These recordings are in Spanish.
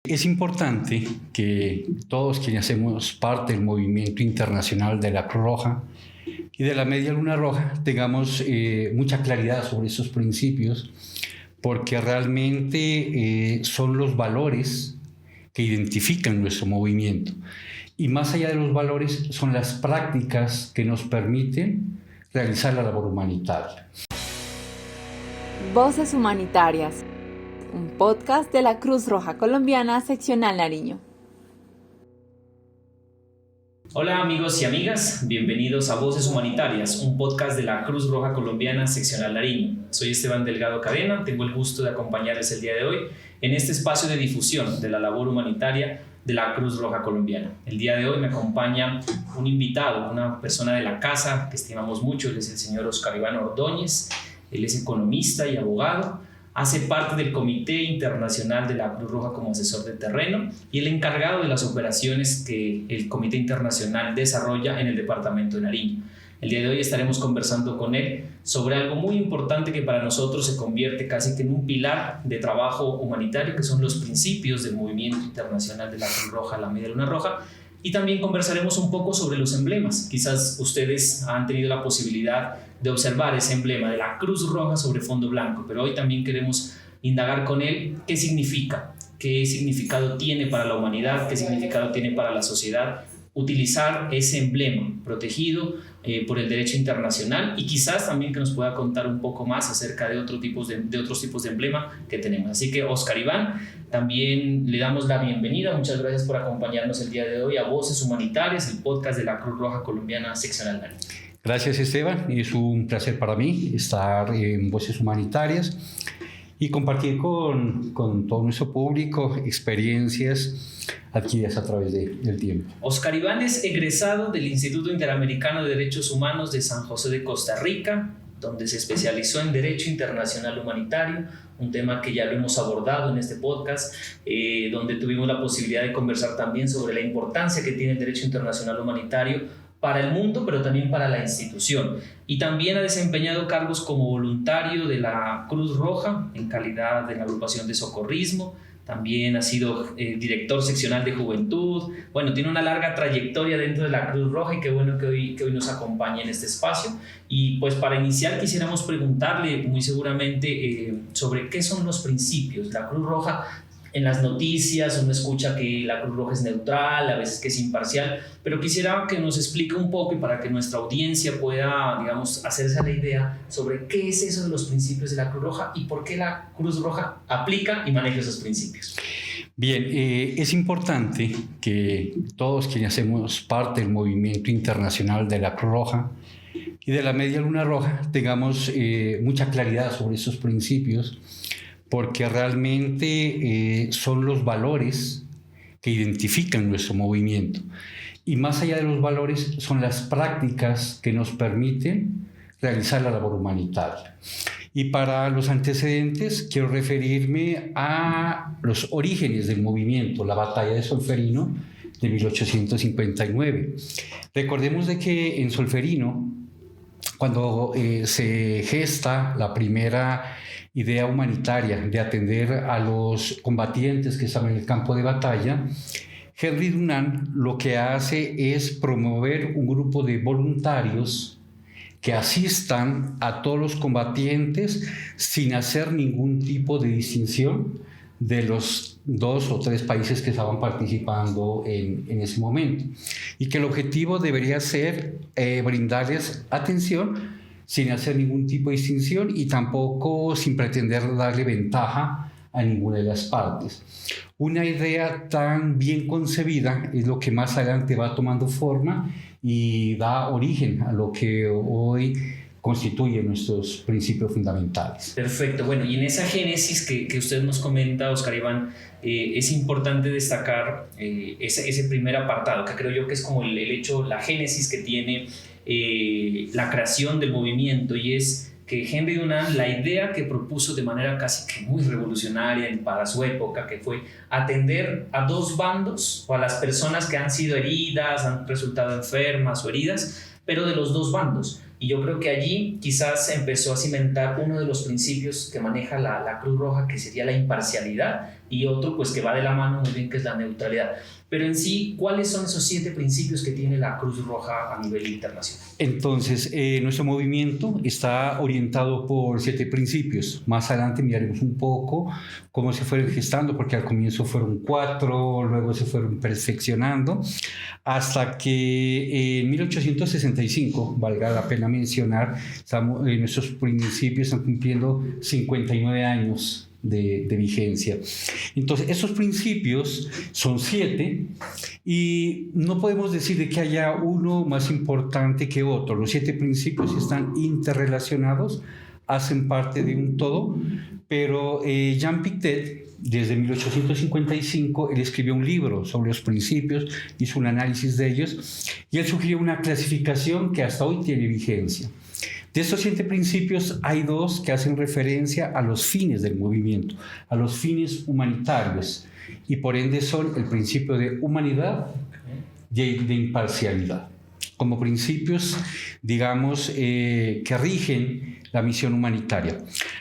Es importante que todos quienes hacemos parte del movimiento internacional de la Cruz Roja y de la Media Luna Roja tengamos mucha claridad sobre esos principios, porque realmente son los valores que identifican nuestro movimiento. Y más allá de los valores, son las prácticas que nos permiten realizar la labor humanitaria. Voces Humanitarias, un podcast de la Cruz Roja Colombiana, Seccional Nariño. Hola amigos y amigas, bienvenidos a Voces Humanitarias, un podcast de la Cruz Roja Colombiana, Seccional Nariño. Soy Esteban Delgado Cadena, tengo el gusto de acompañarles el día de hoy en este espacio de difusión de la labor humanitaria de la Cruz Roja Colombiana. El día de hoy me acompaña un invitado, una persona de la casa que estimamos mucho. Él es el señor Oscar Iván Ordóñez. Él es economista y abogado, hace parte del Comité Internacional de la Cruz Roja como asesor de terreno y el encargado de las operaciones que el Comité Internacional desarrolla en el departamento de Nariño. El día de hoy estaremos conversando con él sobre algo muy importante que para nosotros se convierte casi que en un pilar de trabajo humanitario, que son los principios del movimiento internacional de la Cruz Roja, la Media Luna Roja. Y también conversaremos un poco sobre los emblemas. Quizás ustedes han tenido la posibilidad de observar ese emblema de la Cruz Roja sobre fondo blanco, pero hoy también queremos indagar con él qué significa, qué significado tiene para la humanidad, qué significado tiene para la sociedad utilizar ese emblema protegido por el derecho internacional, y quizás también que nos pueda contar un poco más acerca de otros tipos de emblema que tenemos. Así que Oscar Iván, también le damos la bienvenida. Muchas gracias por acompañarnos el día de hoy a Voces Humanitarias, el podcast de la Cruz Roja Colombiana Seccional Nariño. Gracias, Esteban. Es un placer para mí estar en Voces Humanitarias y compartir con todo nuestro público experiencias adquiridas a través del tiempo. Oscar Iván es egresado del Instituto Interamericano de Derechos Humanos de San José de Costa Rica, donde se especializó en Derecho Internacional Humanitario, un tema que ya lo hemos abordado en este podcast, donde tuvimos la posibilidad de conversar también sobre la importancia que tiene el Derecho Internacional Humanitario para el mundo, pero también para la institución. Y también ha desempeñado cargos como voluntario de la Cruz Roja en calidad de la agrupación de socorrismo. También ha sido director seccional de juventud. Bueno, tiene una larga trayectoria dentro de la Cruz Roja, y qué bueno que hoy nos acompañe en este espacio. Y pues para iniciar quisiéramos preguntarle muy seguramente sobre qué son los principios. La Cruz Roja, en las noticias uno escucha que la Cruz Roja es neutral, a veces que es imparcial, pero quisiera que nos explique un poco, y para que nuestra audiencia pueda, digamos, hacerse la idea sobre qué es eso de los principios de la Cruz Roja y por qué la Cruz Roja aplica y maneja esos principios. Bien, es importante que todos quienes hacemos parte del movimiento internacional de la Cruz Roja y de la Media Luna Roja tengamos mucha claridad sobre esos principios, porque realmente son los valores que identifican nuestro movimiento. Y más allá de los valores, son las prácticas que nos permiten realizar la labor humanitaria. Y para los antecedentes, quiero referirme a los orígenes del movimiento, la batalla de Solferino de 1859. Recordemos de que en Solferino, cuando se gesta la primera idea humanitaria de atender a los combatientes que estaban en el campo de batalla, Henry Dunant lo que hace es promover un grupo de voluntarios que asistan a todos los combatientes sin hacer ningún tipo de distinción de los 2 o 3 países que estaban participando en ese momento, y que el objetivo debería ser brindarles atención sin hacer ningún tipo de distinción y tampoco sin pretender darle ventaja a ninguna de las partes. Una idea tan bien concebida es lo que más adelante va tomando forma y da origen a lo que hoy constituye nuestros principios fundamentales. Perfecto. Bueno, y en esa génesis que usted nos comenta, Oscar Iván, es importante destacar ese primer apartado, que creo yo que es como el hecho, la génesis que tiene la creación del movimiento, y es que Henry Dunant, la idea que propuso de manera casi que muy revolucionaria para su época, que fue atender a 2 bandos, o a las personas que han sido heridas, han resultado enfermas o heridas, pero de los 2 bandos. Y yo creo que allí quizás empezó a cimentar uno de los principios que maneja la Cruz Roja, que sería la imparcialidad, y otro pues que va de la mano muy bien, que es la neutralidad. Pero en sí, ¿cuáles son esos 7 principios que tiene la Cruz Roja a nivel internacional? Entonces, nuestro movimiento está orientado por 7 principios. Más adelante miraremos un poco cómo se fueron gestando, porque al comienzo fueron 4, luego se fueron perfeccionando, hasta que en 1865, valga la pena mencionar, nuestros principios están cumpliendo 59 años de vigencia. Entonces, esos principios son 7 y no podemos decir de que haya uno más importante que otro. Los 7 principios están interrelacionados, hacen parte de un todo, pero Jean Pictet, desde 1855, él escribió un libro sobre los principios, hizo un análisis de ellos y él sugirió una clasificación que hasta hoy tiene vigencia. De estos 7 principios hay 2 que hacen referencia a los fines del movimiento, a los fines humanitarios, y por ende son el principio de humanidad y de imparcialidad, como principios, digamos, que rigen la misión humanitaria.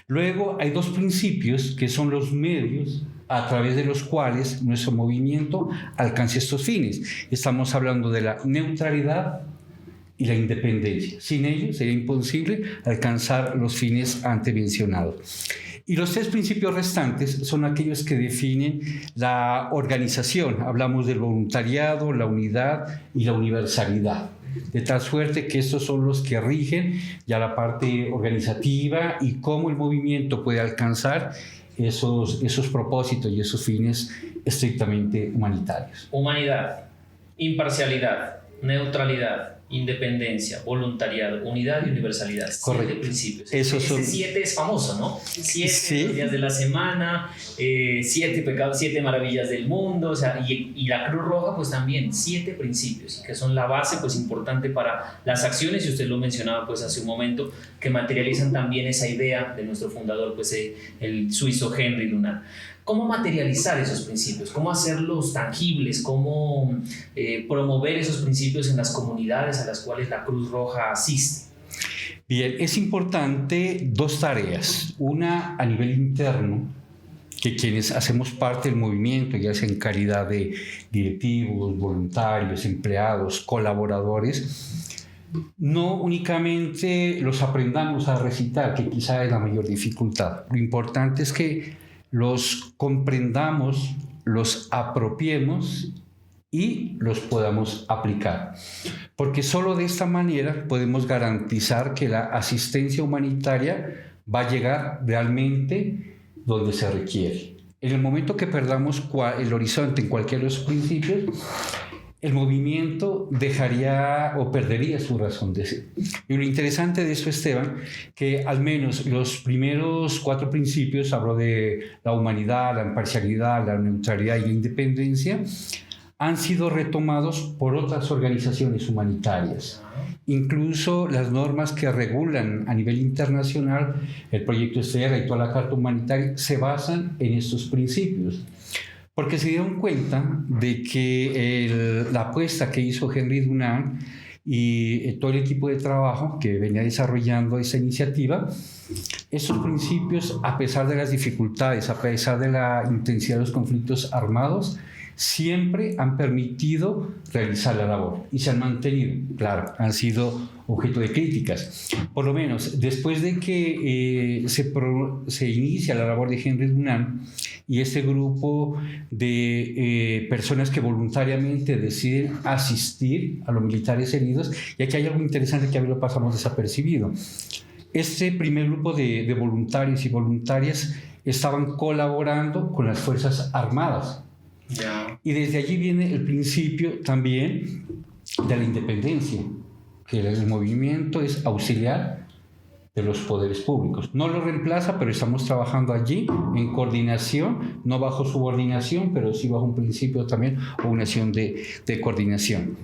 Luego hay 2 principios que son los medios a través de los cuales nuestro movimiento alcanza estos fines. Estamos hablando de la neutralidad y la independencia. Sin ellos sería imposible alcanzar los fines antes mencionados. Y los 3 principios restantes son aquellos que definen la organización. Hablamos del voluntariado, la unidad y la universalidad. De tal suerte que estos son los que rigen ya la parte organizativa y cómo el movimiento puede alcanzar esos propósitos y esos fines estrictamente humanitarios. Humanidad, imparcialidad, neutralidad, independencia, voluntariado, unidad y universalidad. Correcto. 7 principios. Esos son... 7 es famoso, ¿no? 7 sí. días de la semana, 7 pecados, 7 maravillas del mundo, o sea, y la Cruz Roja pues también 7 principios, que son la base pues importante para las acciones, y usted lo mencionaba pues hace un momento, que materializan también esa idea de nuestro fundador, pues el suizo Henry Dunant. ¿Cómo materializar esos principios? ¿Cómo hacerlos tangibles? ¿Cómo promover esos principios en las comunidades a las cuales la Cruz Roja asiste? Bien, es importante 2 tareas. Una a nivel interno, que quienes hacemos parte del movimiento, ya sea en calidad de directivos, voluntarios, empleados, colaboradores, no únicamente los aprendamos a recitar, que quizá es la mayor dificultad. Lo importante es que los comprendamos, los apropiemos y los podamos aplicar. Porque solo de esta manera podemos garantizar que la asistencia humanitaria va a llegar realmente donde se requiere. En el momento que perdamos el horizonte en cualquiera de los principios, el movimiento dejaría o perdería su razón de ser. Y lo interesante de esto, Esteban, que al menos los primeros 4 principios, hablo de la humanidad, la imparcialidad, la neutralidad y la independencia, han sido retomados por otras organizaciones humanitarias. Incluso las normas que regulan a nivel internacional el proyecto Estela y toda la Carta Humanitaria se basan en estos principios. Porque se dieron cuenta de que la apuesta que hizo Henry Dunant y todo el equipo de trabajo que venía desarrollando esa iniciativa, esos principios, a pesar de las dificultades, a pesar de la intensidad de los conflictos armados, siempre han permitido realizar la labor y se han mantenido. Claro, han sido objeto de críticas. Por lo menos, después de que se inicia la labor de Henry Dunant y este grupo de personas que voluntariamente deciden asistir a los militares heridos, y aquí hay algo interesante que a mí lo pasamos desapercibido. Este primer grupo de voluntarios y voluntarias estaban colaborando con las Fuerzas Armadas. Yeah. Y desde allí viene el principio también de la independencia, que el movimiento es auxiliar de los poderes públicos. No lo reemplaza, pero estamos trabajando allí en coordinación, no bajo subordinación, pero sí bajo un principio también o una acción de coordinación.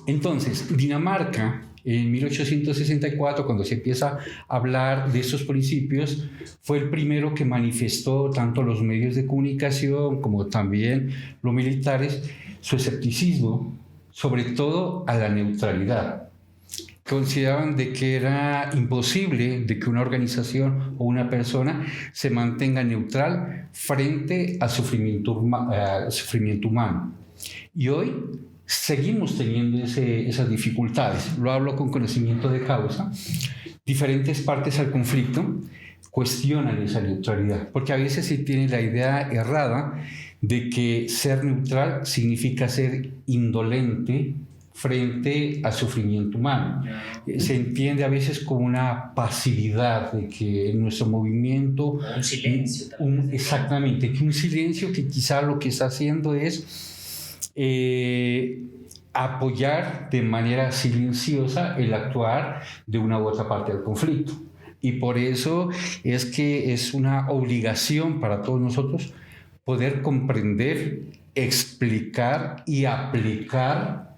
Entonces, Dinamarca, en 1864, cuando se empieza a hablar de estos principios, fue el primero que manifestó, tanto los medios de comunicación como también los militares, su escepticismo, sobre todo a la neutralidad. consideraban de que era imposible de que una organización o una persona se mantenga neutral frente al sufrimiento humano. Y hoy seguimos teniendo esas dificultades. Lo hablo con conocimiento de causa. Diferentes partes al conflicto cuestionan esa neutralidad, porque a veces se tiene la idea errada de que ser neutral significa ser indolente frente al sufrimiento humano. Se entiende a veces como una pasividad, de que nuestro movimiento... Un silencio. Exactamente, que un silencio que quizá lo que está haciendo es apoyar de manera silenciosa el actuar de una u otra parte del conflicto. Y por eso es que es una obligación para todos nosotros poder comprender, explicar y aplicar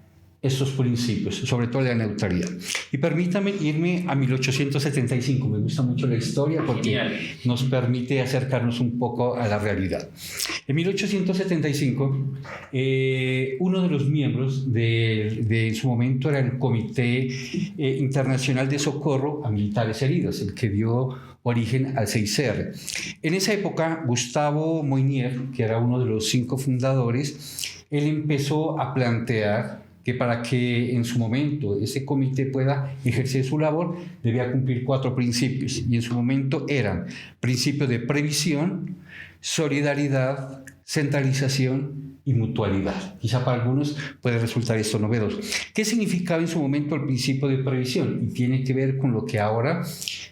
estos principios, sobre todo la neutralidad. Y permítame irme a 1875. Me gusta mucho la historia porque nos permite acercarnos un poco a la realidad. En 1875, uno de los miembros en su momento era el Comité Internacional de Socorro a Militares Heridos, el que dio origen al 6R. En esa época, Gustavo Moynier, que era uno de los 5 fundadores, él empezó a plantear que para que en su momento ese comité pueda ejercer su labor, debía cumplir 4 principios. Y en su momento eran principios de previsión, solidaridad, centralización y mutualidad. Quizá para algunos puede resultar esto novedoso. ¿Qué significaba en su momento el principio de previsión? Y tiene que ver con lo que ahora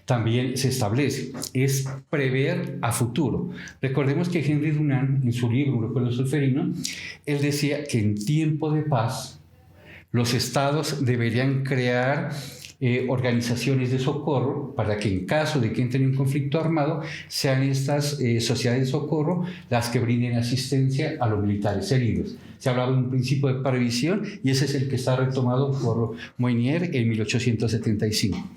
también se establece. Es prever a futuro. Recordemos que Henry Dunant, en su libro Un recuerdo solferino, él decía que en tiempo de paz los estados deberían crear organizaciones de socorro para que en caso de que entre en un conflicto armado sean estas sociedades de socorro las que brinden asistencia a los militares heridos. Se hablaba de un principio de previsión y ese es el que está retomado por Moynier en 1875.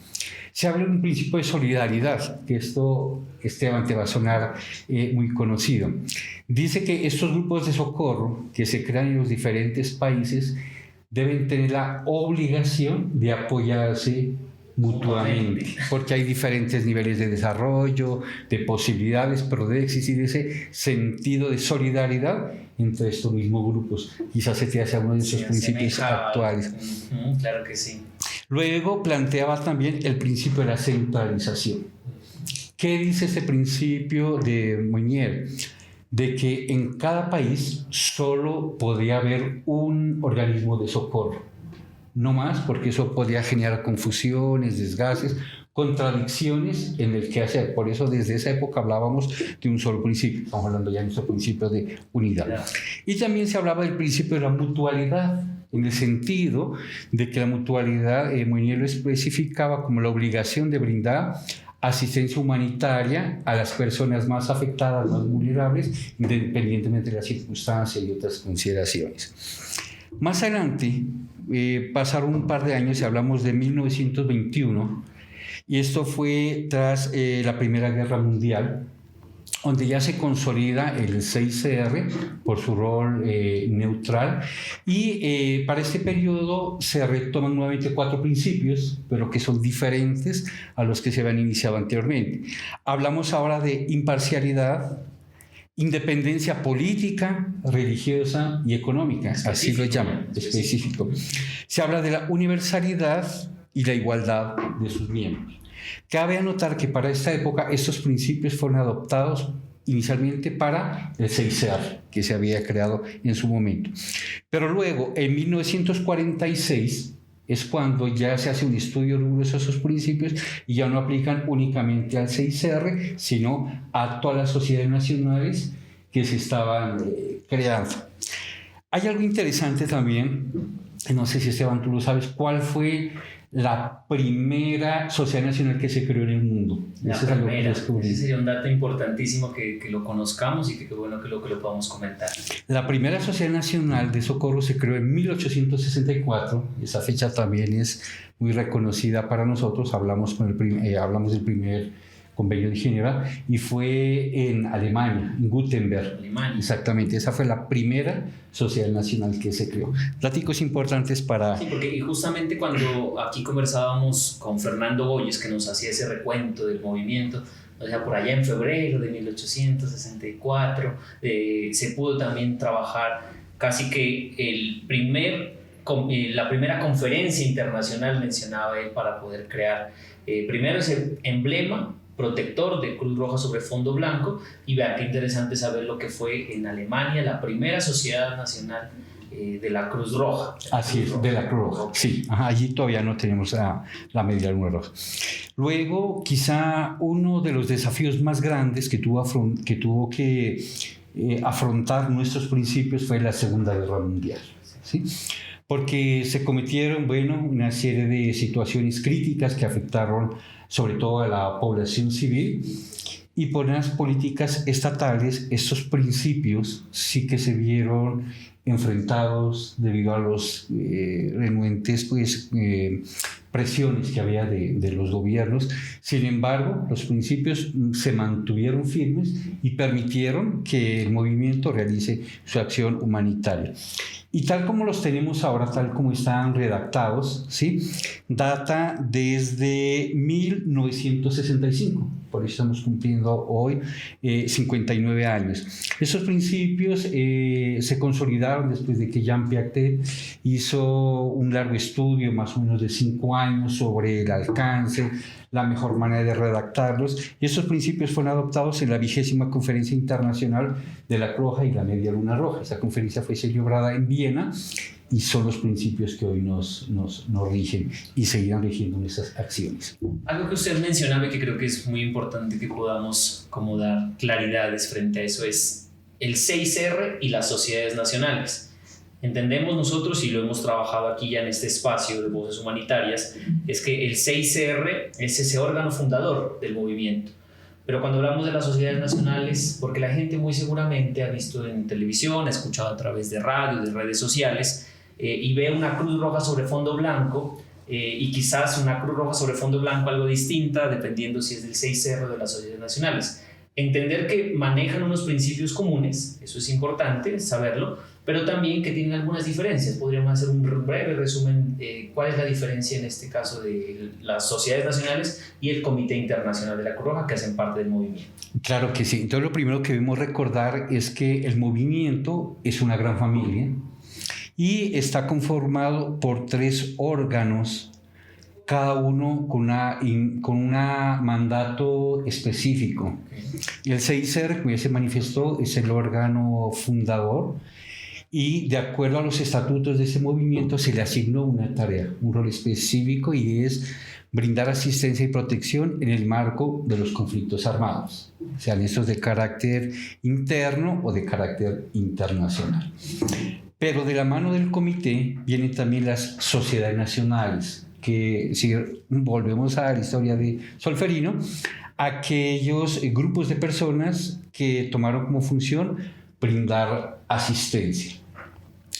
Se habla de un principio de solidaridad, que esto, Esteban, te va a sonar muy conocido. Dice que estos grupos de socorro que se crean en los diferentes países deben tener la obligación de apoyarse mutuamente, porque hay diferentes niveles de desarrollo, de posibilidades, pero debe existir ese sentido de solidaridad entre estos mismos grupos. Quizás se te hace uno de esos principios actuales. Claro que sí. Luego planteaba también el principio de la centralización. ¿Qué dice este principio de Moynier? De que en cada país solo podía haber un organismo de socorro, no más, porque eso podía generar confusiones, desgastes, contradicciones en el quehacer. Por eso desde esa época hablábamos de un solo principio, estamos hablando ya de nuestro principio de unidad. Y también se hablaba del principio de la mutualidad, en el sentido de que la mutualidad, Moynier lo especificaba como la obligación de brindar asistencia humanitaria a las personas más afectadas, más vulnerables, independientemente de las circunstancias y otras consideraciones. Más adelante, pasaron un par de años y hablamos de 1921, y esto fue tras la Primera Guerra Mundial, donde ya se consolida el 6R por su rol neutral, y para este periodo se retoman nuevamente 4 principios, pero que son diferentes a los que se habían iniciado anteriormente. Hablamos ahora de imparcialidad, independencia política, religiosa y económica, así lo llaman, específico. Se habla de la universalidad y la igualdad de sus miembros. Cabe anotar que para esta época estos principios fueron adoptados inicialmente para el 6R, que se había creado en su momento. Pero luego, en 1946, es cuando ya se hace un estudio riguroso de esos principios y ya no aplican únicamente al 6R, sino a todas las sociedades nacionales que se estaban creando. Hay algo interesante también, no sé si Esteban tú lo sabes, ¿cuál fue la primera sociedad nacional que se creó en el mundo? Ese sería un dato importantísimo que lo conozcamos y que bueno que lo podamos comentar. La primera sociedad nacional de socorro se creó en 1864. Esa fecha también es muy reconocida para nosotros. Hablamos del primer Convenio de Ginebra, y fue en Alemania, en Gutenberg. Alemania. Exactamente, esa fue la primera sociedad nacional que se creó. Datos importantes para... Sí, porque justamente cuando aquí conversábamos con Fernando Boyes, que nos hacía ese recuento del movimiento, o sea, por allá en febrero de 1864, se pudo también trabajar casi que la primera conferencia internacional, mencionaba él, para poder crear primero ese emblema protector de Cruz Roja sobre fondo blanco, y vea qué interesante saber lo que fue en Alemania la primera sociedad nacional de la Cruz Roja. Así es, de la Cruz Roja, sí. Ajá, allí todavía no tenemos la media luna roja. Luego, quizá uno de los desafíos más grandes que tuvo que afrontar nuestros principios fue la Segunda Guerra Mundial, ¿sí? Porque se cometieron, una serie de situaciones críticas que afectaron sobre todo a la población civil, y por las políticas estatales estos principios sí que se vieron enfrentados debido a los renuentes presiones que había de los gobiernos. Sin embargo, los principios se mantuvieron firmes y permitieron que el movimiento realice su acción humanitaria. Y tal como los tenemos ahora, tal como están redactados, ¿sí?, data desde 1965. Por eso estamos cumpliendo hoy 59 años. Esos principios se consolidaron después de que Jean Piaget hizo un largo estudio, más o menos de 5 años, sobre el alcance, la mejor manera de redactarlos. Y esos principios fueron adoptados en la 20ª Conferencia Internacional de la Cruz Roja y la Media Luna Roja. Esa conferencia fue celebrada en Viena, y son los principios que hoy nos rigen y seguirán rigiendo nuestras acciones. Algo que usted mencionaba y que creo que es muy importante que podamos como dar claridades frente a eso es el 6R y las sociedades nacionales. Entendemos nosotros, y lo hemos trabajado aquí ya en este espacio de Voces Humanitarias, es que el 6R es ese órgano fundador del movimiento. Pero cuando hablamos de las sociedades nacionales, porque la gente muy seguramente ha visto en televisión, ha escuchado a través de radio, de redes sociales, y ve una Cruz Roja sobre fondo blanco, y quizás una Cruz Roja sobre fondo blanco algo distinta, dependiendo si es del 6R o de las sociedades nacionales. Entender que manejan unos principios comunes, eso es importante saberlo, pero también que tienen algunas diferencias. Podríamos hacer un breve resumen de cuál es la diferencia en este caso de las sociedades nacionales y el Comité Internacional de la Cruz Roja, que hacen parte del movimiento. Claro que sí. Entonces, lo primero que debemos recordar es que el movimiento es una gran familia y está conformado por 3 órganos, cada uno con un mandato específico. Y el 6R, como ya se manifestó, es el órgano fundador, y de acuerdo a los estatutos de ese movimiento se le asignó una tarea, un rol específico, y es brindar asistencia y protección en el marco de los conflictos armados, sean estos de carácter interno o de carácter internacional. Pero de la mano del comité vienen también las sociedades nacionales, que si volvemos a la historia de Solferino, aquellos grupos de personas que tomaron como función brindar asistencia.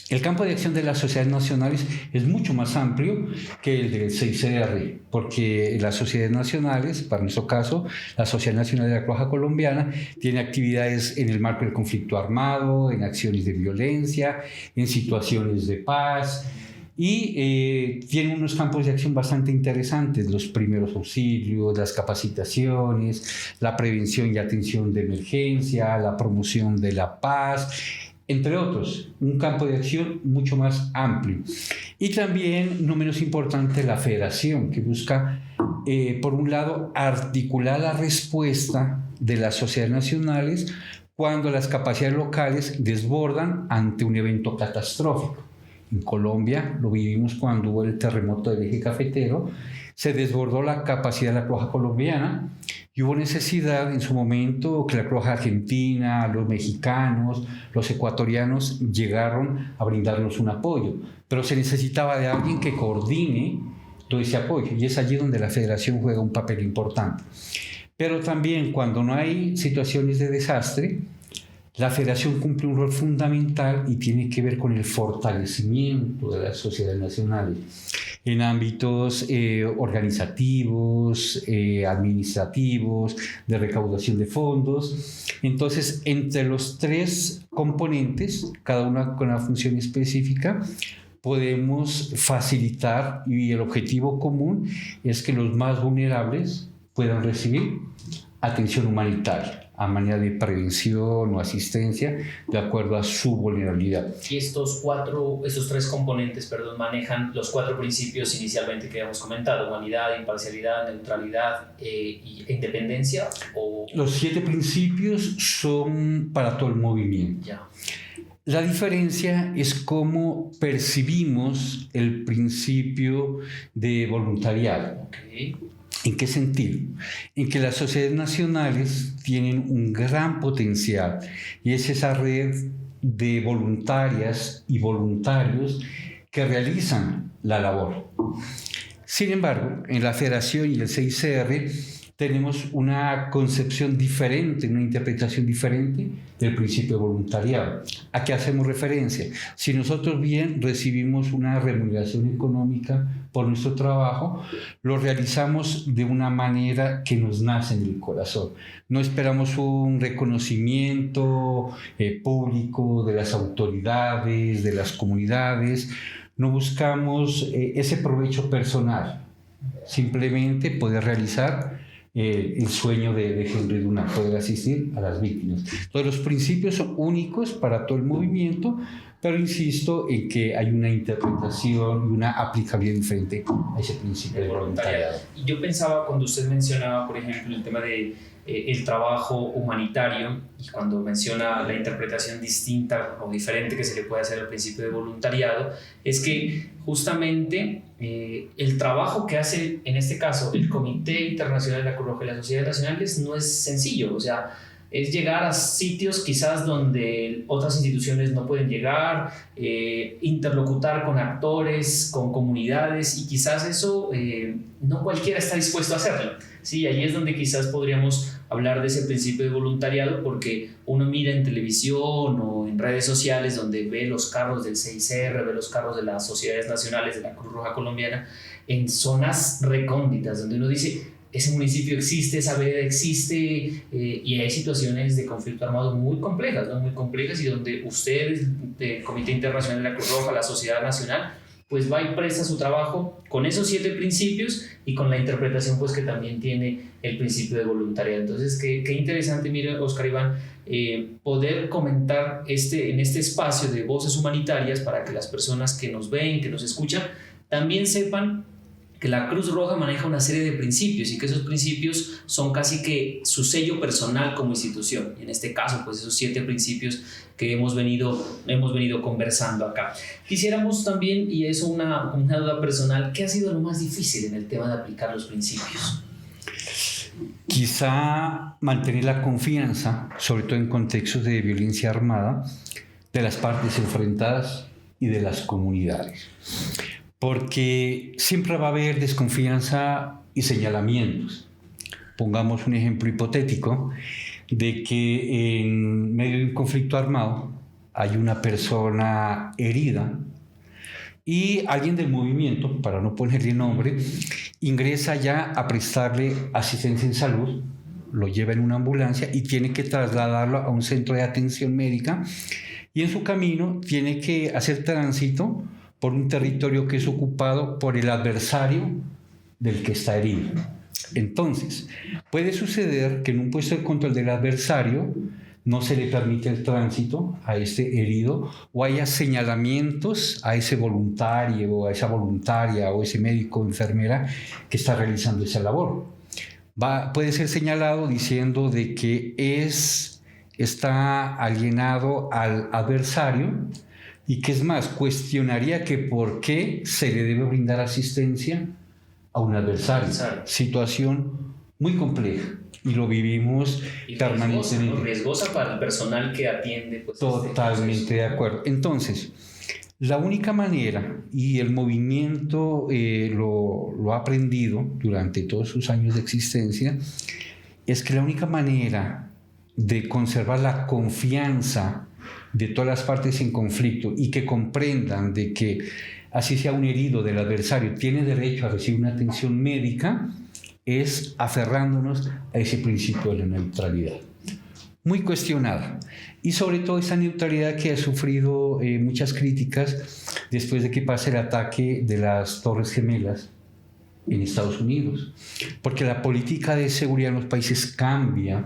El campo de acción de las sociedades nacionales es mucho más amplio que el del 6R, porque las sociedades nacionales, para nuestro caso, la Sociedad Nacional de la Cruz Roja Colombiana, tiene actividades en el marco del conflicto armado, en acciones de violencia, en situaciones de paz, y tiene unos campos de acción bastante interesantes: los primeros auxilios, las capacitaciones, la prevención y atención de emergencia, la promoción de la paz, entre otros. Un campo de acción mucho más amplio. Y también, no menos importante, la federación, que busca, por un lado, articular la respuesta de las sociedades nacionales cuando las capacidades locales desbordan ante un evento catastrófico. En Colombia lo vivimos cuando hubo el terremoto del eje cafetero, se desbordó la capacidad de la Cruz Roja colombiana y hubo necesidad en su momento que la Cruz Roja argentina, los mexicanos, los ecuatorianos llegaron a brindarnos un apoyo, pero se necesitaba de alguien que coordine todo ese apoyo, y es allí donde la federación juega un papel importante. Pero también, cuando no hay situaciones de desastre, La federación cumple un rol fundamental y tiene que ver con el fortalecimiento de las sociedades nacionales en ámbitos organizativos, administrativos, de recaudación de fondos. Entonces, entre los tres componentes, cada una con una función específica, podemos facilitar, y el objetivo común es que los más vulnerables puedan recibir atención humanitaria a manera de prevención o asistencia de acuerdo a su vulnerabilidad. Y estos tres componentes, manejan los 4 principios inicialmente que habíamos comentado: humanidad, imparcialidad, neutralidad e independencia. Los 7 principios son para todo el movimiento. Ya. La diferencia es cómo percibimos el principio de voluntariado. Okay. ¿En qué sentido? En que las sociedades nacionales tienen un gran potencial y es esa red de voluntarias y voluntarios que realizan la labor. Sin embargo, en la Federación y el CICR tenemos una concepción diferente, una interpretación diferente del principio de voluntariado. ¿A qué hacemos referencia? Si nosotros bien recibimos una remuneración económica por nuestro trabajo, lo realizamos de una manera que nos nace en el corazón. No esperamos un reconocimiento público de las autoridades, de las comunidades. No buscamos ese provecho personal, simplemente poder realizar el sueño de Henry Dunant, poder asistir a las víctimas. Entonces, los principios son únicos para todo el movimiento, pero insisto en que hay una interpretación y una aplicabilidad diferente a ese principio de voluntariado. Y yo pensaba, cuando usted mencionaba, por ejemplo, el tema de el trabajo humanitario, y cuando menciona la interpretación distinta o diferente que se le puede hacer al principio de voluntariado, es que justamente el trabajo que hace, en este caso, el Comité Internacional de la Cruz Roja y las sociedades nacionales no es sencillo. O sea, es llegar a sitios quizás donde otras instituciones no pueden llegar, interlocutar con actores, con comunidades, y quizás eso no cualquiera está dispuesto a hacerlo. Sí, ahí es donde quizás podríamos hablar de ese principio de voluntariado, porque uno mira en televisión o en redes sociales donde ve los carros del CICR, ve los carros de las sociedades nacionales de la Cruz Roja Colombiana en zonas recónditas, donde uno dice: ese municipio existe, esa vereda existe, y hay situaciones de conflicto armado muy complejas, ¿no? Muy complejas, y donde ustedes, del Comité Internacional de la Cruz Roja, la Sociedad Nacional, pues va y presta su trabajo con esos 7 principios y con la interpretación pues que también tiene el principio de voluntariado. Entonces, qué interesante, mire, Oscar Iván, poder comentar en este espacio de voces humanitarias, para que las personas que nos ven, que nos escuchan, también sepan que la Cruz Roja maneja una serie de principios, y que esos principios son casi que su sello personal como institución. Y en este caso, pues esos 7 principios que hemos venido conversando acá. Quisiéramos también, y eso una duda personal, ¿qué ha sido lo más difícil en el tema de aplicar los principios? Quizá mantener la confianza, sobre todo en contextos de violencia armada, de las partes enfrentadas y de las comunidades. Porque siempre va a haber desconfianza y señalamientos. Pongamos un ejemplo hipotético de que en medio de un conflicto armado hay una persona herida y alguien del movimiento, para no ponerle nombre, ingresa ya a prestarle asistencia en salud, lo lleva en una ambulancia y tiene que trasladarlo a un centro de atención médica, y en su camino tiene que hacer tránsito por un territorio que es ocupado por el adversario del que está herido. Entonces, puede suceder que en un puesto de control del adversario no se le permite el tránsito a este herido, o haya señalamientos a ese voluntario o a esa voluntaria o ese médico o enfermera que está realizando esa labor. Puede ser señalado diciendo de que está alienado al adversario, y que es más, cuestionaría que por qué se le debe brindar asistencia a un adversario. Situación muy compleja, y lo vivimos permanentemente. Riesgosa para el personal que atiende. Pues, totalmente de acuerdo. Entonces, la única manera, y el movimiento lo ha aprendido durante todos sus años de existencia, es que la única manera de conservar la confianza de todas las partes en conflicto y que comprendan de que así sea un herido del adversario tiene derecho a recibir una atención médica, es aferrándonos a ese principio de la neutralidad. Muy cuestionada. Y sobre todo esa neutralidad que ha sufrido muchas críticas después de que pase el ataque de las Torres Gemelas en Estados Unidos. Porque la política de seguridad en los países cambia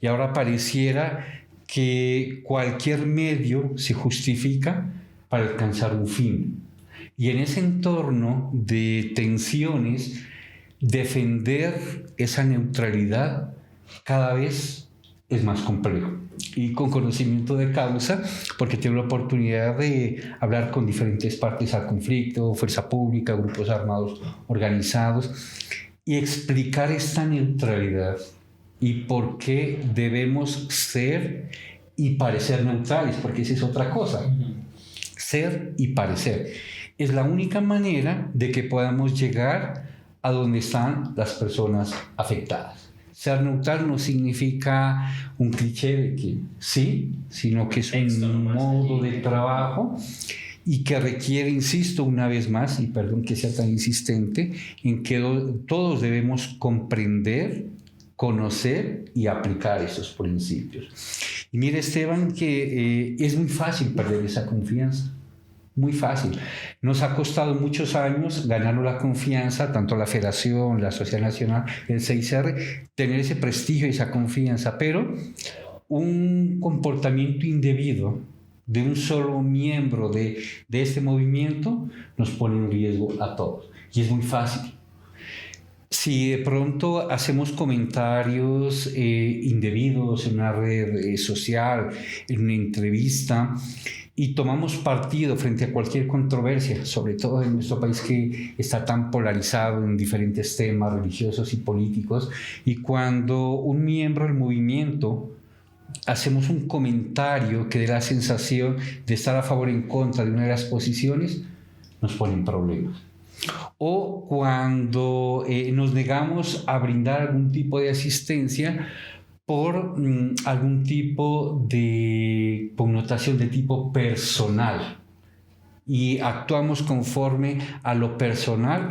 y ahora pareciera que cualquier medio se justifica para alcanzar un fin. Y en ese entorno de tensiones, defender esa neutralidad cada vez es más complejo. Y con conocimiento de causa, porque tengo la oportunidad de hablar con diferentes partes al conflicto, fuerza pública, grupos armados organizados, y explicar esta neutralidad y por qué debemos ser y parecer neutrales, porque esa es otra cosa. Ser y parecer. Es la única manera de que podamos llegar a donde están las personas afectadas. Ser neutral no significa un cliché de que sí, sino que es un modo de trabajo y que requiere, insisto una vez más, y perdón que sea tan insistente, en que todos debemos comprender, conocer y aplicar esos principios. Y mire, Esteban, que es muy fácil perder esa confianza. Muy fácil. Nos ha costado muchos años ganarnos la confianza, tanto la Federación, la Sociedad Nacional, el 6R, tener ese prestigio y esa confianza, pero un comportamiento indebido de un solo miembro de este movimiento nos pone en riesgo a todos. Y es muy fácil. Si de pronto hacemos comentarios indebidos en una red social, en una entrevista, y tomamos partido frente a cualquier controversia, sobre todo en nuestro país que está tan polarizado en diferentes temas religiosos y políticos, y cuando un miembro del movimiento hacemos un comentario que dé la sensación de estar a favor o en contra de una de las posiciones, nos ponen problemas. O cuando nos negamos a brindar algún tipo de asistencia por algún tipo de connotación de tipo personal y actuamos conforme a lo personal,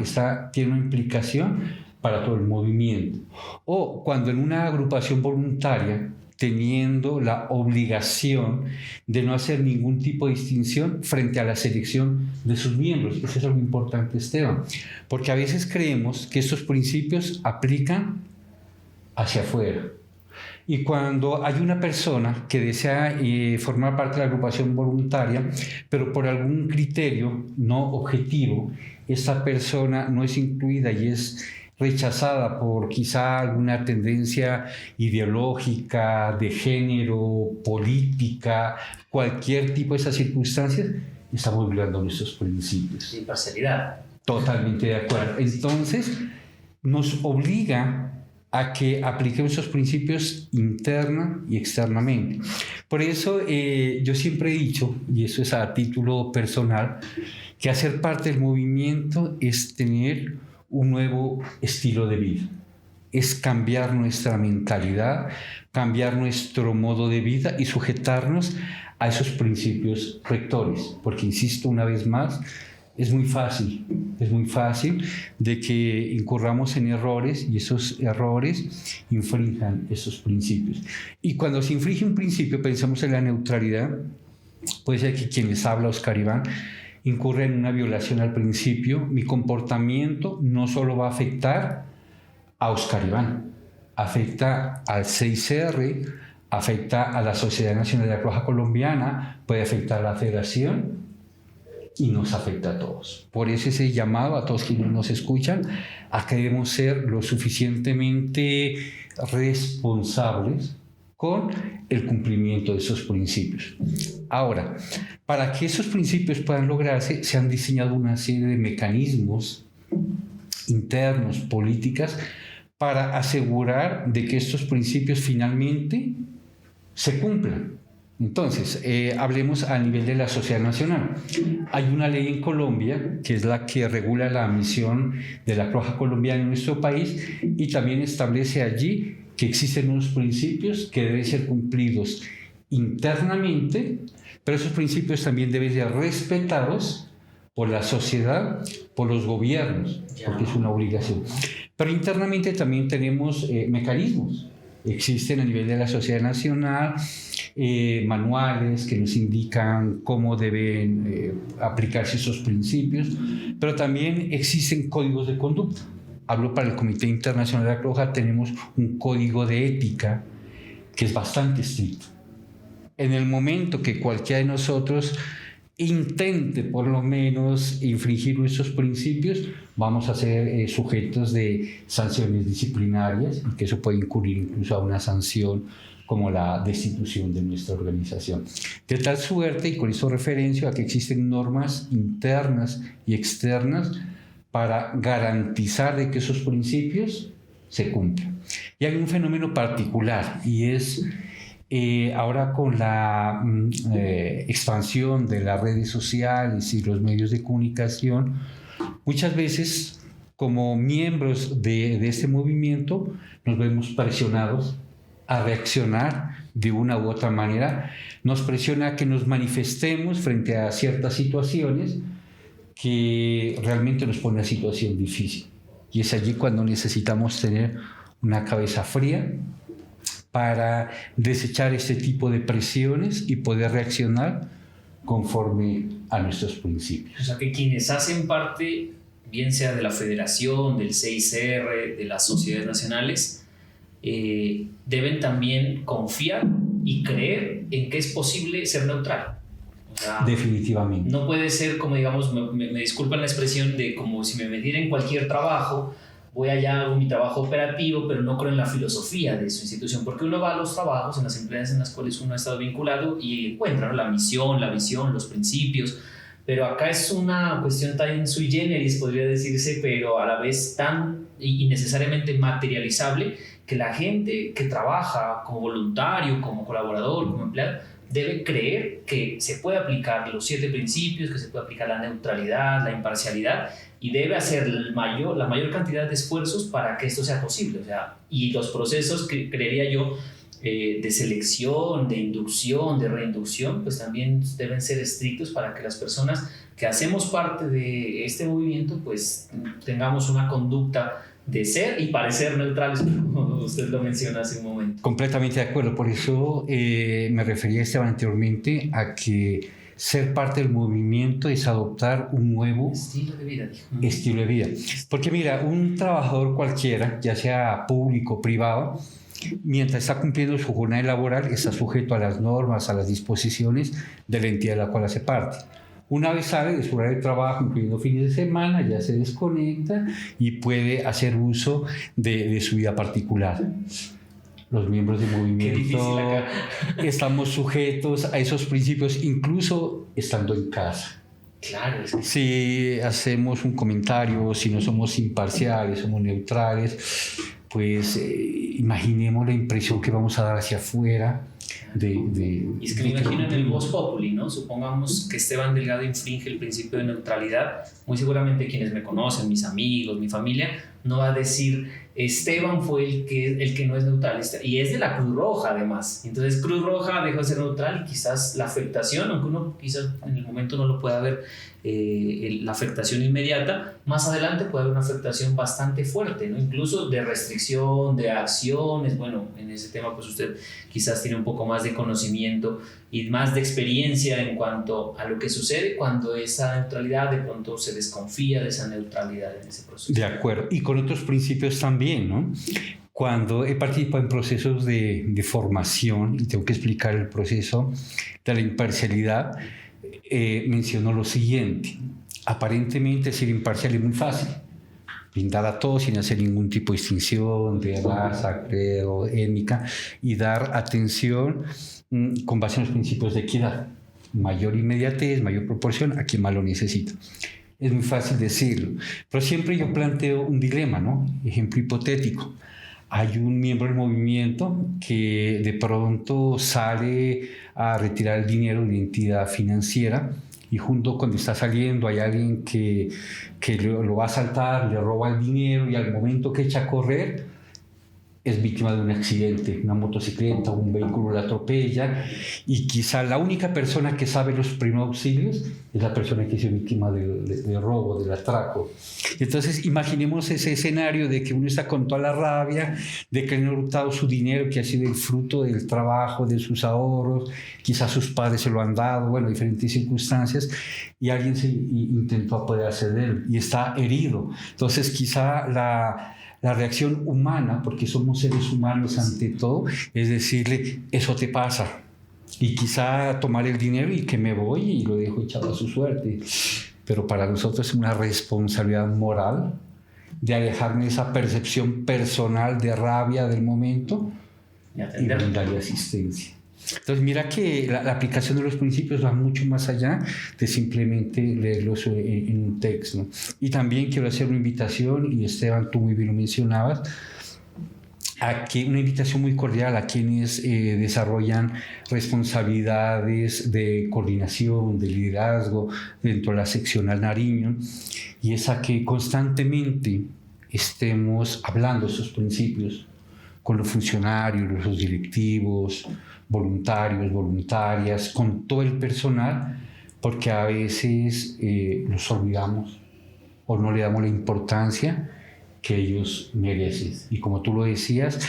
tiene una implicación para todo el movimiento. O cuando en una agrupación voluntaria, teniendo la obligación de no hacer ningún tipo de distinción frente a la selección de sus miembros. Eso es algo importante, Esteban, porque a veces creemos que estos principios aplican hacia afuera. Y cuando hay una persona que desea formar parte de la agrupación voluntaria, pero por algún criterio no objetivo, esta persona no es incluida y es rechazada por quizá alguna tendencia ideológica, de género, política, cualquier tipo de esas circunstancias, estamos violando nuestros principios. Imparcialidad. Totalmente de acuerdo. Entonces, nos obliga a que apliquemos esos principios interna y externamente. Por eso yo siempre he dicho, y eso es a título personal, que hacer parte del movimiento es tener un nuevo estilo de vida. Es cambiar nuestra mentalidad, cambiar nuestro modo de vida y sujetarnos a esos principios rectores. Porque, insisto una vez más, es muy fácil de que incurramos en errores y esos errores infrinjan esos principios. Y cuando se infringe un principio, pensamos en la neutralidad, puede ser que quien les habla, Oscar Iván, incurre en una violación al principio. Mi comportamiento no solo va a afectar a Oscar Iván, afecta al 6R, afecta a la Sociedad Nacional de la Cruz Roja Colombiana, puede afectar a la Federación y nos afecta a todos. Por eso ese llamado a todos quienes nos escuchan a que debemos ser lo suficientemente responsables con el cumplimiento de esos principios. Ahora, para que esos principios puedan lograrse, se han diseñado una serie de mecanismos internos, políticas, para asegurar de que estos principios finalmente se cumplan. Entonces, hablemos a nivel de la sociedad nacional. Hay una ley en Colombia que es la que regula la misión de la Cruz Roja Colombiana en nuestro país y también establece allí que existen unos principios que deben ser cumplidos internamente, pero esos principios también deben ser respetados por la sociedad, por los gobiernos, porque es una obligación. Pero internamente también tenemos mecanismos. Existen a nivel de la sociedad nacional manuales que nos indican cómo deben aplicarse esos principios, pero también existen códigos de conducta. Hablo para el Comité Internacional de la Cruz Roja, tenemos un código de ética que es bastante estricto. En el momento que cualquiera de nosotros intente por lo menos infringir nuestros principios, vamos a ser sujetos de sanciones disciplinarias, y que eso puede incurrir incluso a una sanción como la destitución de nuestra organización. De tal suerte, y con eso referencio a que existen normas internas y externas para garantizar de que esos principios se cumplan. Y hay un fenómeno particular, y es ahora con la expansión de las redes sociales y los medios de comunicación, muchas veces como miembros de este movimiento nos vemos presionados a reaccionar de una u otra manera. Nos presiona a que nos manifestemos frente a ciertas situaciones que realmente nos pone en una situación difícil. Y es allí cuando necesitamos tener una cabeza fría para desechar este tipo de presiones y poder reaccionar conforme a nuestros principios. O sea que quienes hacen parte, bien sea de la Federación, del CICR, de las sociedades nacionales, deben también confiar y creer en que es posible ser neutral. O sea, definitivamente. No puede ser como, digamos, me disculpan la expresión, de como si me metiera en cualquier trabajo, voy allá, hago mi trabajo operativo, pero no creo en la filosofía de su institución, porque uno va a los trabajos, en las empresas en las cuales uno ha estado vinculado y encuentra, ¿no?, la misión, la visión, los principios, pero acá es una cuestión tan sui generis, podría decirse, pero a la vez tan innecesariamente materializable, que la gente que trabaja como voluntario, como colaborador, como empleado, debe creer que se puede aplicar los 7 principios, que se puede aplicar la neutralidad, la imparcialidad, y debe hacer la mayor cantidad de esfuerzos para que esto sea posible. O sea, y los procesos, creería yo, de selección, de inducción, de reinducción, pues también deben ser estrictos para que las personas que hacemos parte de este movimiento, pues tengamos una conducta de ser y parecer neutrales, como usted lo menciona hace un momento. Completamente de acuerdo. Por eso me refería, Esteban, anteriormente a que ser parte del movimiento es adoptar un nuevo estilo de vida. Estilo de vida. Porque mira, un trabajador cualquiera, ya sea público o privado, mientras está cumpliendo su jornada laboral, está sujeto a las normas, a las disposiciones de la entidad de la cual hace parte. Una vez sale de su horario de trabajo, incluyendo fines de semana, ya se desconecta y puede hacer uso de su vida particular. Los miembros del movimiento estamos sujetos a esos principios, incluso estando en casa. Claro. Si hacemos un comentario, si no somos imparciales, somos neutrales, pues imaginemos la impresión que vamos a dar hacia afuera. Y es que me imagino en el Vox Populi, ¿no? Supongamos que Esteban Delgado infringe el principio de neutralidad. Muy seguramente quienes me conocen, mis amigos, mi familia, no va a decir Esteban fue el que no es neutral, y es de la Cruz Roja además. Entonces Cruz Roja dejó de ser neutral, y quizás la afectación, aunque uno quizás en el momento no lo pueda ver, la afectación inmediata, más adelante puede haber una afectación bastante fuerte, ¿no? Incluso de restricción, de acciones. Bueno, en ese tema pues usted quizás tiene un poco más de conocimiento y más de experiencia en cuanto a lo que sucede cuando esa neutralidad de pronto se desconfía de esa neutralidad en ese proceso. De acuerdo, y con otros principios también, ¿no? Cuando he participado en procesos de formación y tengo que explicar el proceso de la imparcialidad, menciono lo siguiente: aparentemente ser imparcial es muy fácil, brindar a todos sin hacer ningún tipo de distinción de raza, credo, étnica, y dar atención con base en los principios de equidad, mayor inmediatez, mayor proporción a quien más lo necesita. Es muy fácil decirlo, pero siempre yo planteo un dilema, ¿no? Ejemplo hipotético: hay un miembro del movimiento que de pronto sale a retirar el dinero de una entidad financiera, y junto cuando está saliendo hay alguien que lo va a asaltar, le roba el dinero, y al momento que echa a correr es víctima de un accidente, una motocicleta o un vehículo la atropella, y quizá la única persona que sabe los primeros auxilios es la persona que es víctima de robo, del atraco. Entonces imaginemos ese escenario de que uno está con toda la rabia, de que le han hurtado su dinero, que ha sido el fruto del trabajo, de sus ahorros, quizás sus padres se lo han dado, bueno, diferentes circunstancias, y alguien se intentó apoderarse de él y está herido. Entonces quizá la reacción humana, porque somos seres humanos ante todo, es decirle, eso te pasa. Y quizá tomar el dinero y que me voy y lo dejo echado a su suerte. Pero para nosotros es una responsabilidad moral de alejarme de esa percepción personal de rabia del momento y brindarle asistencia. Entonces mira que la aplicación de los principios va mucho más allá de simplemente leerlos en un texto. Y también quiero hacer una invitación, y Esteban, tú muy bien lo mencionabas, una invitación muy cordial a quienes desarrollan responsabilidades de coordinación, de liderazgo dentro de la seccional Nariño, y es a que constantemente estemos hablando de esos principios con los funcionarios, los directivos, voluntarios, voluntarias, con todo el personal, porque a veces los olvidamos o no le damos la importancia que ellos merecen. Y como tú lo decías,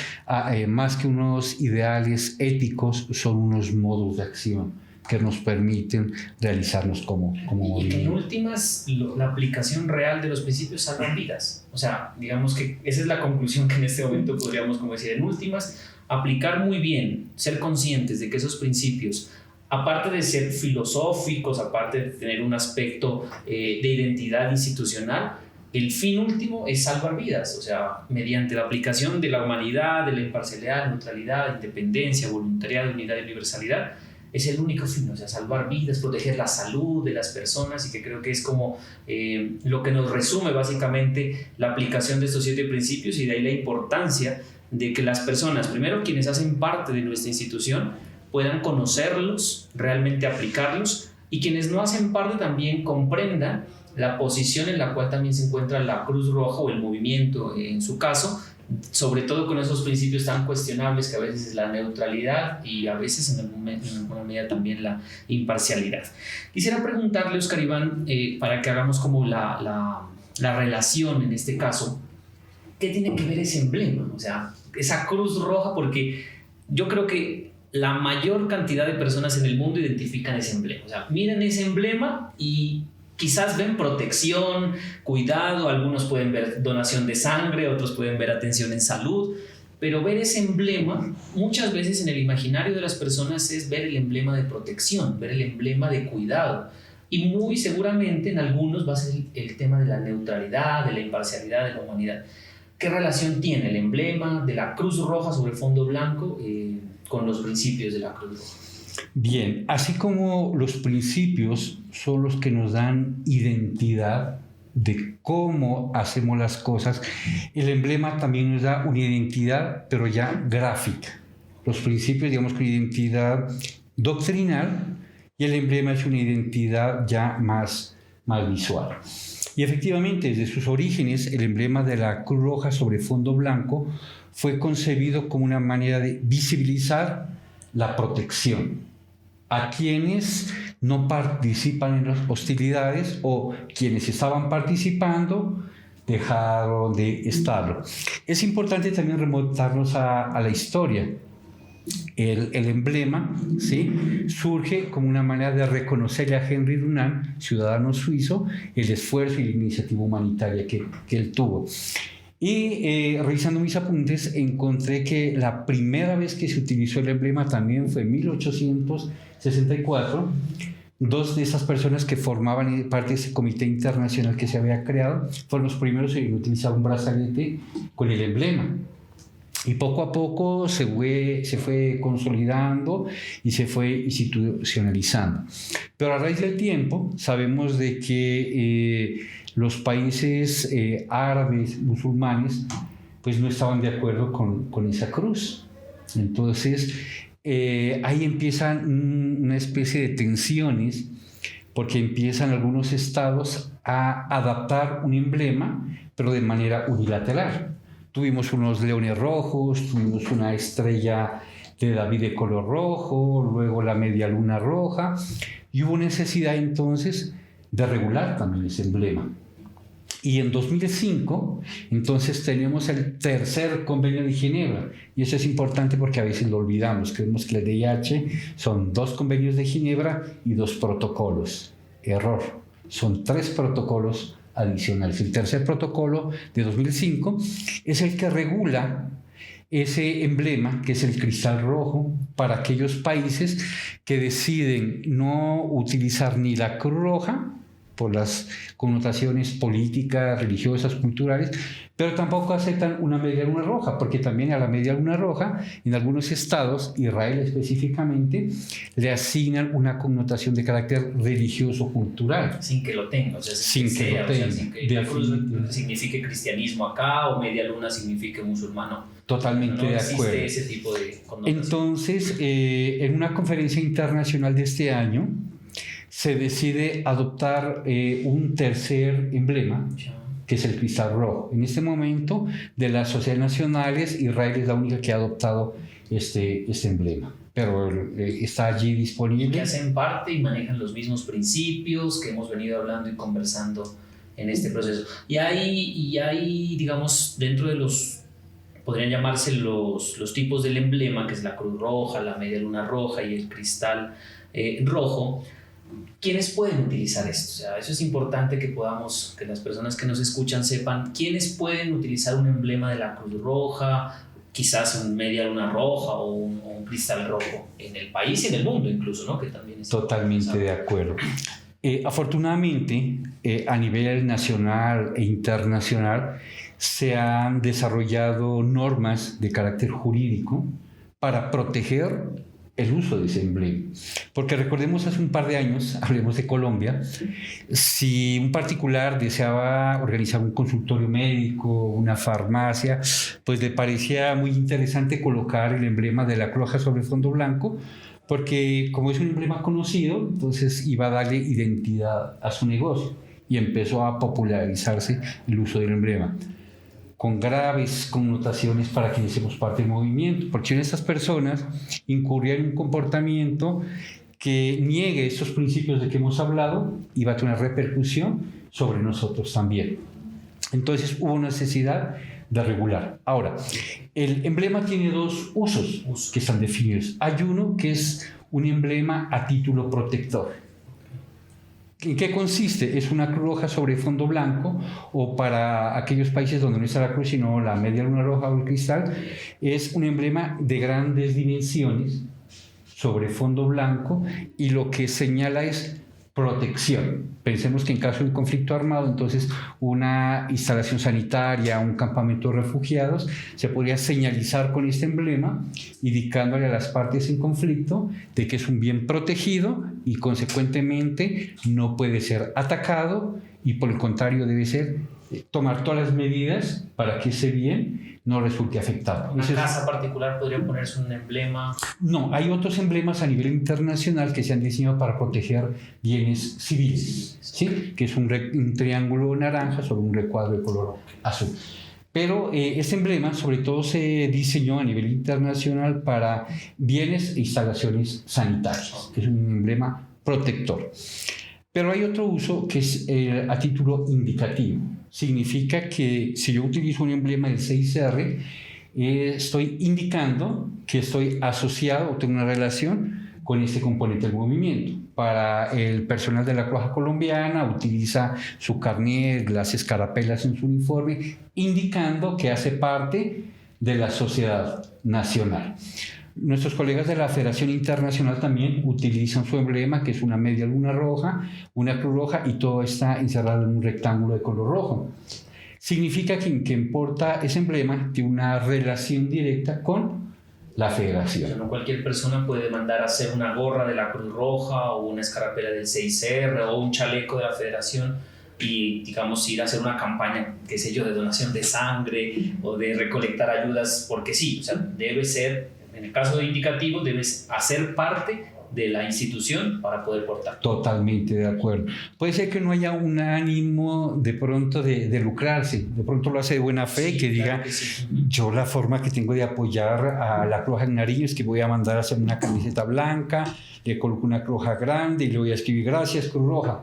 más que unos ideales éticos, son unos modos de acción que nos permiten realizarnos como y que en últimas la aplicación real de los principios salvan vidas. O sea, digamos que esa es la conclusión que en este momento podríamos como decir. En últimas, aplicar muy bien, ser conscientes de que esos principios, aparte de ser filosóficos, aparte de tener un aspecto de identidad institucional, el fin último es salvar vidas. O sea, mediante la aplicación de la humanidad, de la imparcialidad, neutralidad, independencia, voluntariado, unidad y universalidad, es el único fin, o sea, salvar vidas, proteger la salud de las personas, y que creo que es como lo que nos resume básicamente la aplicación de estos 7 principios, y de ahí la importancia de que las personas, primero quienes hacen parte de nuestra institución, puedan conocerlos, realmente aplicarlos, y quienes no hacen parte también comprendan la posición en la cual también se encuentra la Cruz Roja o el movimiento en su caso, sobre todo con esos principios tan cuestionables que a veces es la neutralidad y a veces en alguna medida también la imparcialidad. Quisiera preguntarle, Oscar Iván, para que hagamos como la relación en este caso, ¿qué tiene que ver ese emblema? O sea, esa Cruz Roja, porque yo creo que la mayor cantidad de personas en el mundo identifican ese emblema. O sea, miran ese emblema y quizás ven protección, cuidado, algunos pueden ver donación de sangre, otros pueden ver atención en salud, pero ver ese emblema muchas veces en el imaginario de las personas es ver el emblema de protección, ver el emblema de cuidado, y muy seguramente en algunos va a ser el tema de la neutralidad, de la imparcialidad, de la humanidad. ¿Qué relación tiene el emblema de la Cruz Roja sobre fondo blanco con los principios de la Cruz Roja? Bien, así como los principios son los que nos dan identidad de cómo hacemos las cosas, el emblema también nos da una identidad, pero ya gráfica. Los principios, digamos, con identidad doctrinal, y el emblema es una identidad ya más visual. Y efectivamente, desde sus orígenes, el emblema de la Cruz Roja sobre fondo blanco fue concebido como una manera de visibilizar la protección a quienes no participan en las hostilidades, o quienes estaban participando dejaron de estarlo. Es importante también remontarnos a la historia. El emblema, ¿sí?, surge como una manera de reconocerle a Henry Dunant, ciudadano suizo, el esfuerzo y la iniciativa humanitaria que él tuvo. Y revisando mis apuntes, encontré que la primera vez que se utilizó el emblema también fue en 1864. Dos de esas personas que formaban parte de ese comité internacional que se había creado fueron los primeros en utilizar un brazalete con el emblema. Y poco a poco se fue consolidando y se fue institucionalizando. Pero a raíz del tiempo sabemos de que los países árabes, musulmanes, pues no estaban de acuerdo con esa cruz. Entonces ahí empiezan una especie de tensiones, porque empiezan algunos estados a adaptar un emblema, pero de manera unilateral. tuvimos unos leones rojos, tuvimos una estrella de David de color rojo, luego la media luna roja, y hubo necesidad entonces de regular también ese emblema. Y en 2005, entonces tenemos el tercer convenio de Ginebra, y eso es importante porque a veces lo olvidamos, creemos que el DIH son 2 convenios de Ginebra y 2 protocolos. Error, son 3 protocolos adicionales. El tercer protocolo de 2005 es el que regula ese emblema, que es el cristal rojo, para aquellos países que deciden no utilizar ni la Cruz Roja, por las connotaciones políticas, religiosas, culturales, pero tampoco aceptan una media luna roja, porque también a la media luna roja, en algunos estados, Israel específicamente, le asignan una connotación de carácter religioso-cultural. Sin que lo tenga, o sea, sin que la cruz signifique cristianismo acá o media luna signifique musulmano. Totalmente de acuerdo. No existe ese tipo de connotación. Entonces, en una conferencia internacional de este año, se decide adoptar un tercer emblema, que es el cristal rojo. En este momento, de las sociedades nacionales, Israel es la única que ha adoptado este emblema, pero está allí disponible. Que hacen parte y manejan los mismos principios que hemos venido hablando y conversando en este proceso. Y hay, digamos, dentro de los, podrían llamarse los tipos del emblema, que es la cruz roja, la media luna roja y el cristal rojo. ¿Quiénes pueden utilizar esto? O sea, eso es importante que las personas que nos escuchan sepan quiénes pueden utilizar un emblema de la Cruz Roja, quizás un media luna roja o un cristal rojo en el país y en el mundo incluso, ¿no? Que también es totalmente de acuerdo. Afortunadamente, a nivel nacional e internacional se han desarrollado normas de carácter jurídico para proteger el uso de ese emblema. Porque recordemos, hace un par de años, hablemos de Colombia, si un particular deseaba organizar un consultorio médico, una farmacia, pues le parecía muy interesante colocar el emblema de la Cruz Roja sobre fondo blanco, porque como es un emblema conocido, entonces iba a darle identidad a su negocio y empezó a popularizarse el uso del emblema, con graves connotaciones para quienes hacemos parte del movimiento, porque estas personas incurrían en un comportamiento que niegue estos principios de que hemos hablado y va a tener repercusión sobre nosotros también. Entonces hubo necesidad de regular. Ahora, el emblema tiene 2 usos que están definidos. Hay uno que es un emblema a título protector. ¿En qué consiste? Es una cruz roja sobre fondo blanco, o para aquellos países donde no está la cruz sino la media luna roja o el cristal, es un emblema de grandes dimensiones sobre fondo blanco y lo que señala es protección. Pensemos que en caso de un conflicto armado, entonces una instalación sanitaria, un campamento de refugiados, se podría señalizar con este emblema, indicándole a las partes en conflicto de que es un bien protegido y consecuentemente no puede ser atacado, y por el contrario debe ser tomar todas las medidas para que ese bien no resulte afectado. ¿Una casa particular podría ponerse un emblema? No, hay otros emblemas a nivel internacional que se han diseñado para proteger bienes civiles, ¿sí? Que es un triángulo naranja sobre un recuadro de color azul. Pero este emblema sobre todo se diseñó a nivel internacional para bienes e instalaciones sanitarias, que es un emblema protector. Pero hay otro uso que es a título indicativo. Significa que si yo utilizo un emblema del 6R, estoy indicando que estoy asociado o tengo una relación con este componente del movimiento. Para el personal de la Cruz Roja colombiana, utiliza su carnet, las escarapelas en su uniforme, indicando que hace parte de la sociedad nacional. Nuestros colegas de la Federación Internacional también utilizan su emblema, que es una media luna roja, una cruz roja, y todo está encerrado en un rectángulo de color rojo. Significa que quien porta ese emblema tiene una relación directa con la Federación. O sea, no cualquier persona puede mandar a hacer una gorra de la Cruz Roja o una escarapela del 6R o un chaleco de la Federación y, digamos, ir a hacer una campaña, qué sé yo, de donación de sangre o de recolectar ayudas, porque sí, o sea, debe ser, en el caso de indicativo, debes hacer parte de la institución para poder portar. Totalmente de acuerdo. Puede ser que no haya un ánimo de pronto de lucrarse, de pronto lo hace de buena fe, Sí, que diga, claro que sí. yo la forma que tengo de apoyar a la Cruz Roja en Nariño es que voy a mandar a hacer una camiseta blanca, le coloco una Cruz Roja grande y le voy a escribir gracias Cruz Roja.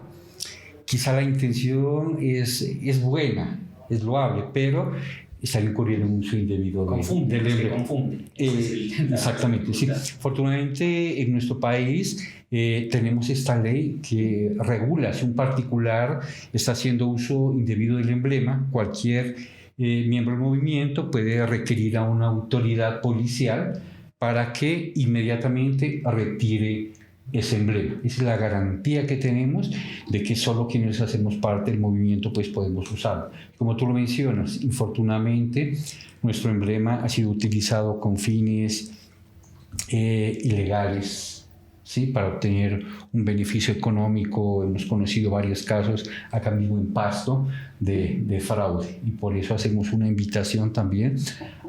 Quizá la intención es buena, es loable, pero están incurriendo en un uso indebido del emblema. Confunde. Exactamente, sí. Afortunadamente en nuestro país tenemos esta ley que regula si un particular está haciendo uso indebido del emblema, cualquier miembro del movimiento puede requerir a una autoridad policial para que inmediatamente retire ese emblema. Esa es la garantía que tenemos de que solo quienes hacemos parte del movimiento pues podemos usarlo. Como tú lo mencionas, infortunadamente nuestro emblema ha sido utilizado con fines ilegales, ¿sí? Para obtener un beneficio económico. Hemos conocido varios casos acá mismo en Pasto de fraude, y por eso hacemos una invitación también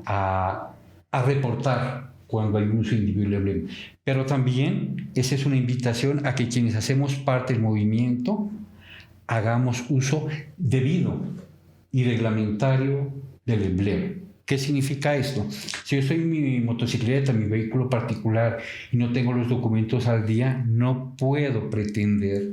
a reportar cuando hay un uso individual del emblema. Pero también esa es una invitación a que quienes hacemos parte del movimiento hagamos uso debido y reglamentario del emblema. ¿Qué significa esto? Si yo estoy en mi motocicleta, en mi vehículo particular, y no tengo los documentos al día, no puedo pretender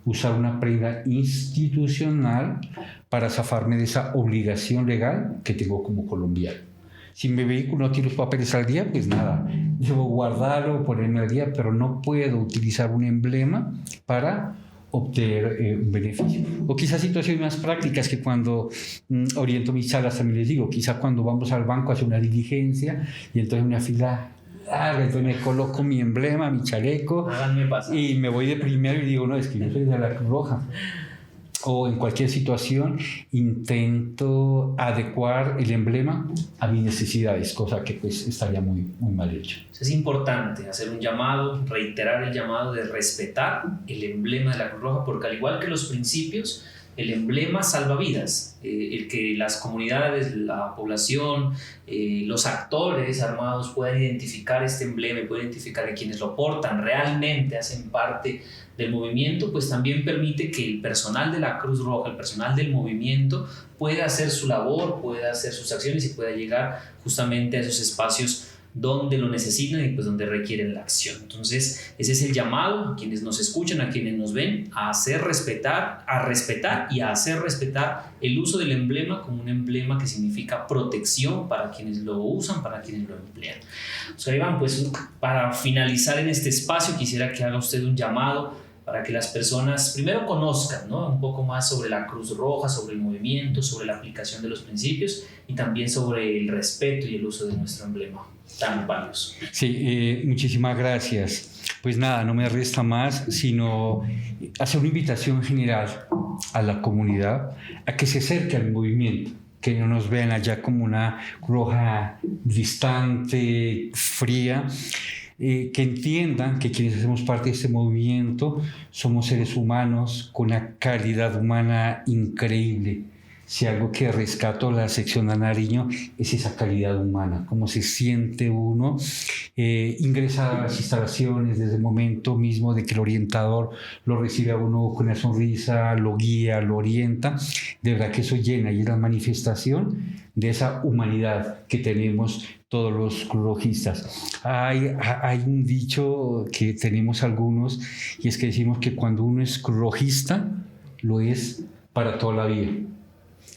usar una prenda institucional para zafarme de esa obligación legal que tengo como colombiano. Si mi vehículo no tiene los papeles al día, pues nada, debo guardarlo, ponerme al día, pero no puedo utilizar un emblema para obtener un beneficio. O quizás situaciones más prácticas que cuando oriento mis charlas también les digo, quizás cuando vamos al banco a hacer una diligencia y entonces una fila larga, entonces me coloco mi emblema, mi chaleco y me voy de primero y digo, no, es que yo soy de la Cruz Roja. O en cualquier situación intento adecuar el emblema a mis necesidades, cosa que pues estaría muy mal hecho. Es importante hacer un llamado, reiterar el llamado de respetar el emblema de la Cruz Roja, porque al igual que los principios, el emblema salva vidas. El que las comunidades, la población, los actores armados puedan identificar este emblema y puedan identificar a quienes lo portan, realmente hacen parte del movimiento, pues también permite que el personal de la Cruz Roja, el personal del movimiento, pueda hacer su labor, pueda hacer sus acciones y pueda llegar justamente a esos espacios donde lo necesitan y pues donde requieren la acción. Entonces ese es el llamado a quienes nos escuchan, a quienes nos ven, a hacer respetar, a respetar y a hacer respetar el uso del emblema como un emblema que significa protección para quienes lo usan, para quienes lo emplean. Oscar Iván, pues para finalizar en este espacio quisiera que haga usted un llamado para que las personas primero conozcan, ¿no?, un poco más sobre la Cruz Roja, sobre el movimiento, sobre la aplicación de los principios y también sobre el respeto y el uso de nuestro emblema tan valioso. Sí, muchísimas gracias. Pues nada, no me resta más sino hacer una invitación general a la comunidad a que se acerque al movimiento, que no nos vean allá como una roja distante, fría, que entiendan que quienes hacemos parte de este movimiento somos seres humanos con una calidad humana increíble. Si algo que rescato la sección de Nariño es esa calidad humana, cómo se siente uno ingresar a las instalaciones desde el momento mismo de que el orientador lo recibe a uno con una sonrisa, lo guía, lo orienta. De verdad que eso llena y es la manifestación de esa humanidad que tenemos todos los cruzrojistas. Hay un dicho que tenemos algunos y es que decimos que cuando uno es cruzrojista lo es para toda la vida.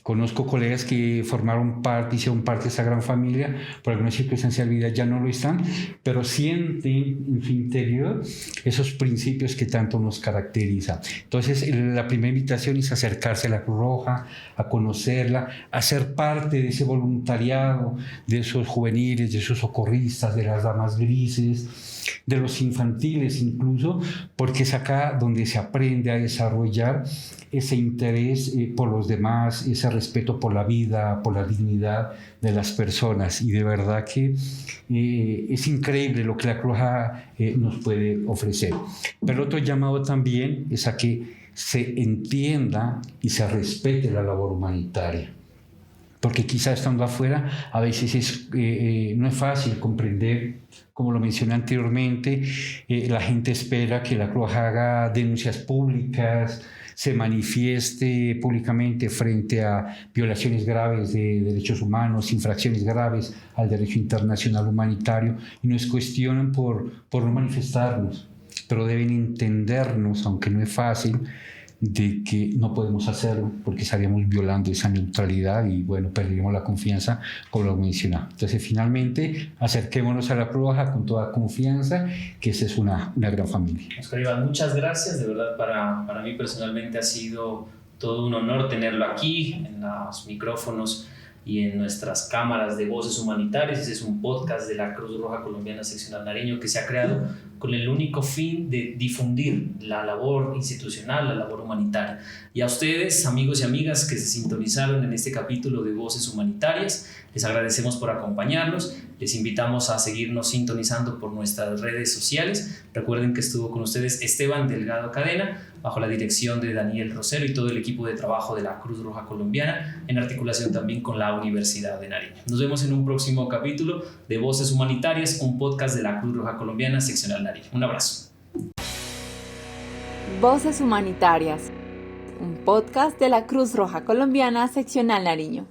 Conozco colegas que formaron parte, hicieron parte de esa gran familia, por alguna circunstancia de vida ya no lo están, pero sienten en su interior esos principios que tanto nos caracterizan. Entonces, la primera invitación es acercarse a la Cruz Roja, a conocerla, a ser parte de ese voluntariado, de esos juveniles, de esos socorristas, de las damas grises, de los infantiles incluso, porque es acá donde se aprende a desarrollar ese interés por los demás, ese respeto por la vida, por la dignidad de las personas. Y de verdad que es increíble lo que la Cruz Roja nos puede ofrecer. Pero otro llamado también es a que se entienda y se respete la labor humanitaria. porque quizá estando afuera a veces no es fácil comprender, como lo mencioné anteriormente, la gente espera que la Cruz Roja haga denuncias públicas, se manifieste públicamente frente a violaciones graves de derechos humanos, infracciones graves al derecho internacional humanitario, y nos cuestionan por no manifestarnos, pero deben entendernos, aunque no es fácil, de que no podemos hacerlo porque estaríamos violando esa neutralidad y bueno, perderíamos la confianza, como lo mencionaba. Entonces, finalmente, acerquémonos a la Cruz Roja con toda confianza, que esa es una gran familia. Oscar Iván, muchas gracias. De verdad, para mí personalmente ha sido todo un honor tenerlo aquí en los micrófonos y en nuestras cámaras de Voces Humanitarias. Este es un podcast de la Cruz Roja Colombiana Seccional Nariño que se ha creado con el único fin de difundir la labor institucional, la labor humanitaria. Y a ustedes, amigos y amigas que se sintonizaron en este capítulo de Voces Humanitarias, les agradecemos por acompañarnos. Les invitamos a seguirnos sintonizando por nuestras redes sociales. Recuerden que estuvo con ustedes Esteban Delgado Cadena, bajo la dirección de Daniel Rosero y todo el equipo de trabajo de la Cruz Roja Colombiana, en articulación también con la Universidad de Nariño. Nos vemos en un próximo capítulo de Voces Humanitarias, un podcast de la Cruz Roja Colombiana Seccional Nariño. Un abrazo. Voces Humanitarias, un podcast de la Cruz Roja Colombiana Seccional Nariño.